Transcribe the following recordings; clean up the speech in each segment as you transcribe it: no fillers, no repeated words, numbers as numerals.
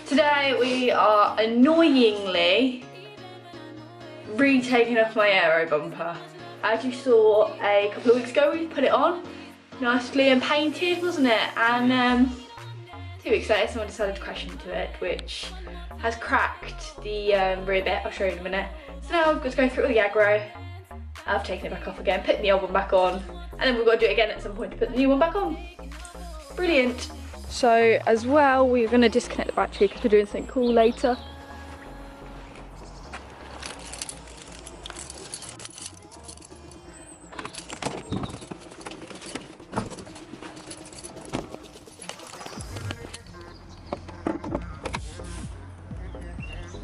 Today we are annoyingly retaking off my Aero bumper. As you saw a couple of weeks ago, we put it on nicely and painted, wasn't it? And 2 weeks later someone decided to crash into it, which has cracked the rear bit. I'll show you in a minute. So now we've got to go through it with the Aero. I've taken it back off again, putting the old one back on, and then we've got to do it again at some point to put the new one back on. Brilliant. So as well, we're going to disconnect the battery because we're doing something cool later.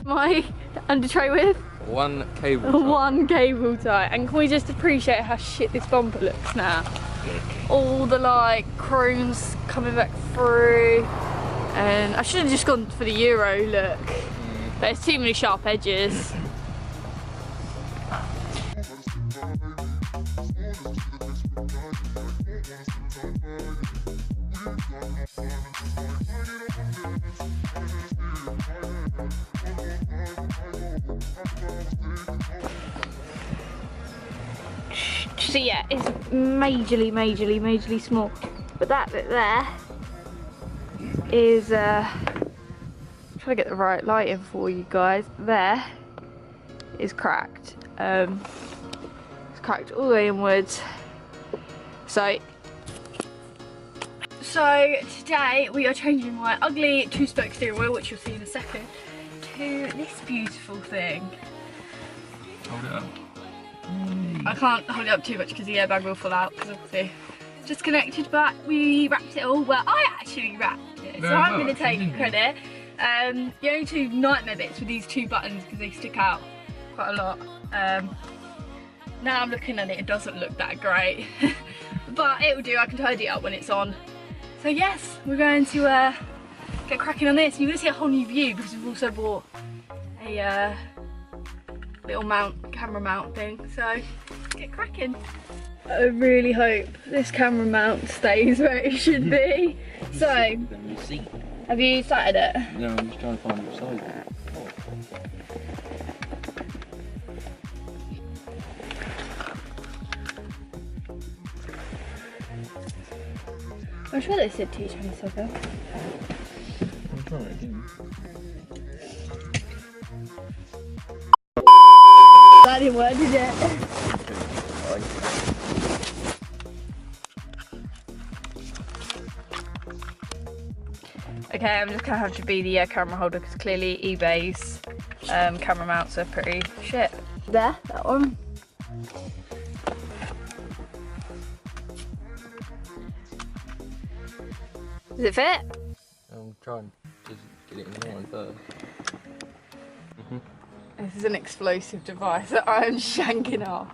My under tray with? One cable tie. One cable tie. And can we just appreciate how shit this bumper looks now? All the like chrome's coming back through, and I should have just gone for the Euro look. There's too many sharp edges. So yeah, it's majorly small. But that bit there is, I'm trying to get the right lighting for you guys. There is cracked. It's cracked all the way inwards. So today we are changing my ugly 2-spoke steering wheel, which you'll see in a second, to this beautiful thing. Hold it up. I can't hold it up too much because the airbag will fall out, because obviously disconnected, but we wrapped it all. Well, I actually wrapped it, so I'm going to take credit. The only 2 nightmare bits were these 2 buttons because they stick out quite a lot. Now I'm looking at it, it doesn't look that great, but it will do. I can tidy it up when it's on. So yes, we're going to get cracking on this. You're going to see a whole new view because we've also bought a little camera mount thing, so let's get cracking. I really hope this camera mount stays where it should be. So, have you sighted it? No, I'm just trying to find what size it is. I'm sure they said 227. I'm trying it again. That didn't work, did it? Okay, I'm just gonna have to be the camera holder because clearly eBay's camera mounts are pretty shit. There, that one. Does it fit? I'm trying to get it in line first. This is an explosive device that I'm shanking off.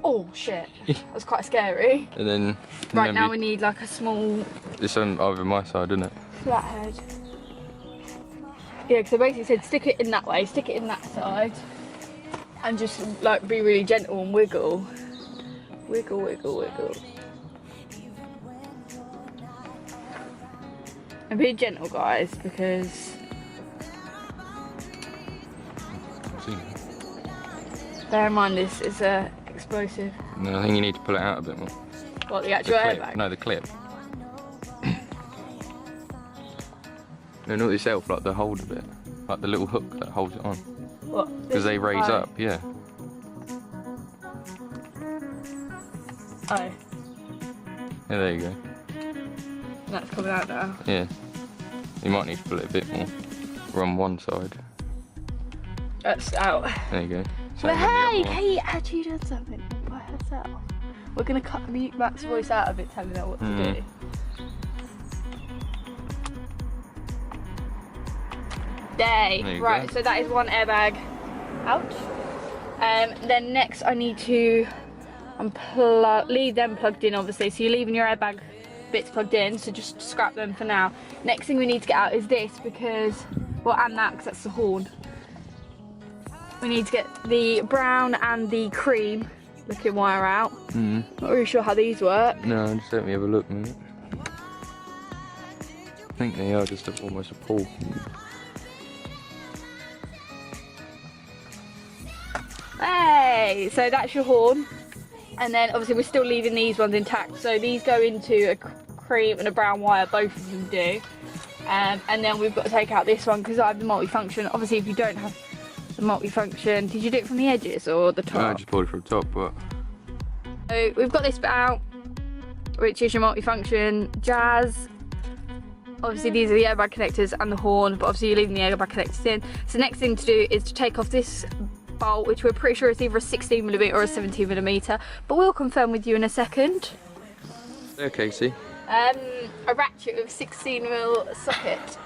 Oh shit, that was quite scary. And then right now we need like a small... It's on over my side, isn't it? Flathead. Yeah, because I basically said stick it in that way, stick it in that side, and just like be really gentle and wiggle. Wiggle, wiggle, wiggle. And be gentle, guys, because... Bear in mind this is a explosive. No, I think you need to pull it out a bit more. What, the actual airbag? No, the clip. No, not itself, like the holder bit. Like the little hook that holds it on. What? Because they raise high? up, yeah. Oh. Yeah, there you go. That's coming out now. Yeah. You might need to pull it a bit more. Or on one side. That's out. There you go. But hey, Kate actually did something by herself. We're going to cut Matt's voice out of it, telling her what to do. Day. Right, go. So that is one airbag out. Then next I need to leave them plugged in, obviously. So you're leaving your airbag bits plugged in, so just scrap them for now. Next thing we need to get out is this because, well, and that because that's the horn. We need to get the brown and the cream looking wire out. Not really sure how these work. No, just let me have a look a minute. think they are just almost a pool. Hey, so that's your horn. And then obviously we're still leaving these ones intact. So these go into a cream and a brown wire, both of them do. And then we've got to take out this one because I have the multifunction. Obviously if you don't have the multifunction, did you do it from the edges or the top? No, I just pulled it from the top, but... So we've got this bit out, which is your multifunction. Jazz. Obviously these are the airbag connectors and the horn, but obviously you're leaving the airbag connectors in. So the next thing to do is to take off this bolt, which we're pretty sure is either a 16mm or a 17mm, but we'll confirm with you in a second. Okay, see? A ratchet with a 16mm socket.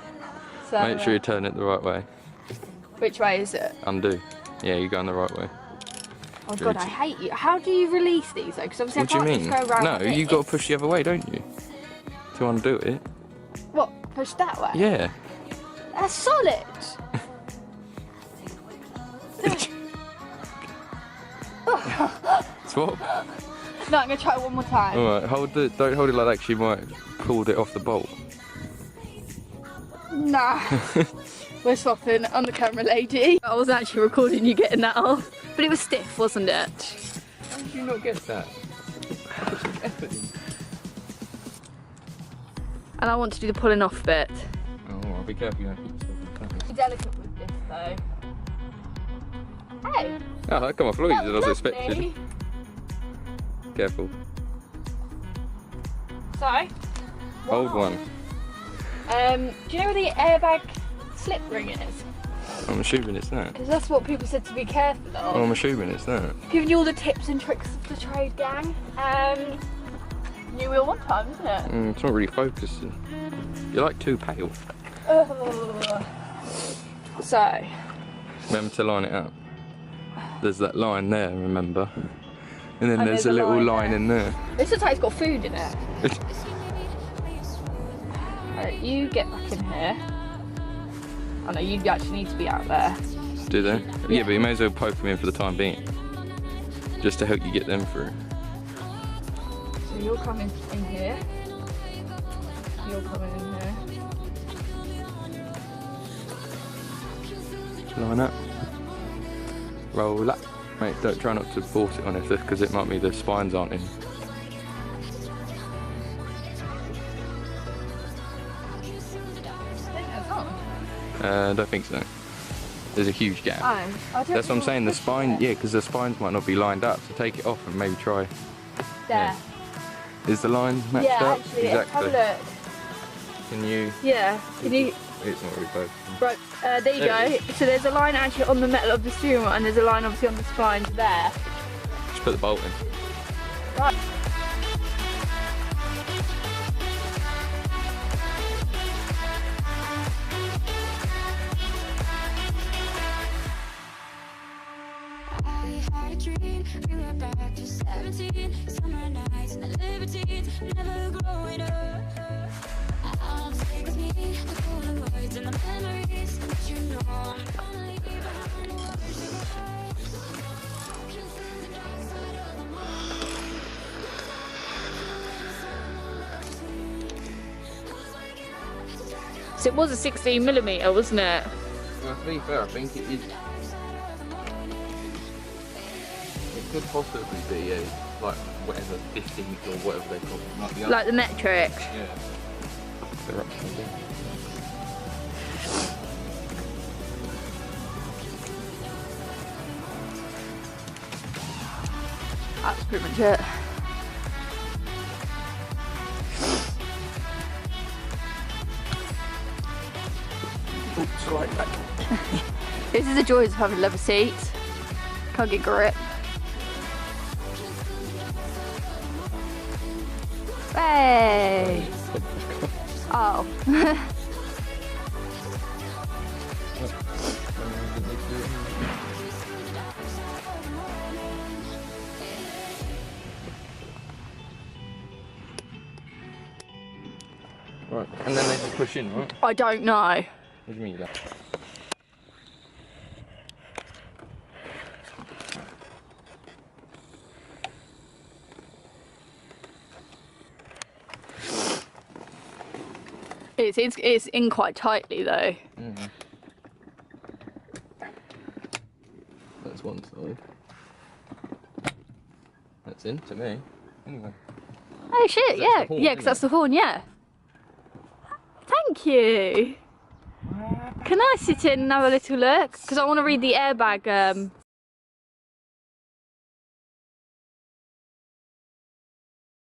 So, Make sure you turn it the right way. which way is it? Undo. Yeah, you're going the right way. Oh god, I hate you. How do you release these though? Because obviously What do you I can't mean? just go around. No, you've got to push the other way, don't you? To undo it. What? Push that way? Yeah. That's solid. Swap. No, I'm gonna try it one more time. Alright, don't hold it like that because you might pulled it off the bolt. Nah. We're swapping on the camera, lady. I was actually recording you getting that off, but it was stiff, wasn't it? How did you not get that? I put some effort in. And I want to do the pulling off bit. Oh, I'll be careful you don't hit yourself in the camera. Be delicate with this though. Hey! Oh, that come off Louise as I was lovely. expecting. Careful. So, Hold one. do you know where the airbag slip ring is? I'm assuming it's that. Because that's what people said to be careful of. Oh, I'm assuming it's that. Giving you all the tips and tricks of the trade gang. New wheel one time, isn't it? It's not really focusing. You're like too pale. So. Remember to line it up. There's that line there, remember? And then there's a little line in there. This looks like it's got food in it. Alright, you get back in here. Oh no, you actually need to be out there. Do they? Yeah, but you may as well poke them in for the time being. Just to help you get them through. So you're coming in here. You're coming in here. Line up. Roll up. Mate, don't try not to force it on it because it might be the spines aren't in. I think that's on. I don't think so. There's a huge gap. Oh, I don't That's what I'm saying, the push spine, it. yeah, because the spines might not be lined up, so take it off and maybe try. There. Is the line matched Yeah, up? actually, Exactly. have a look. Can you... Yeah, can you... It's not really focusing. Right, there you go. So there's a line actually on the metal of the steering wheel and there's a line obviously on the spines there. Just put the bolt in. Right. I dream, we were back to 17, summer nights and the libertines, never growing up. I'll take with me the Polaroids and the memories, but you know I'm gonna leave behind the So it was a 16mm, wasn't it? Well, to be fair, I think it is... It could possibly be a, like, whatever 15th or whatever they call it. Might be Like the metric. Yeah. They're upside down. That's pretty much it. Oops, right back. This is the joys of having leather seats. Can't get grip. Hey! Oh. Right, and then they just push in, right? I don't know. What do you mean you don't? It's in quite tightly though. Mm. That's one side. That's in to me. Anyway. Oh shit, yeah. Horn, Yeah, because that's the horn, yeah. Thank you. Can I sit in and have a little look? Because I want to read the airbag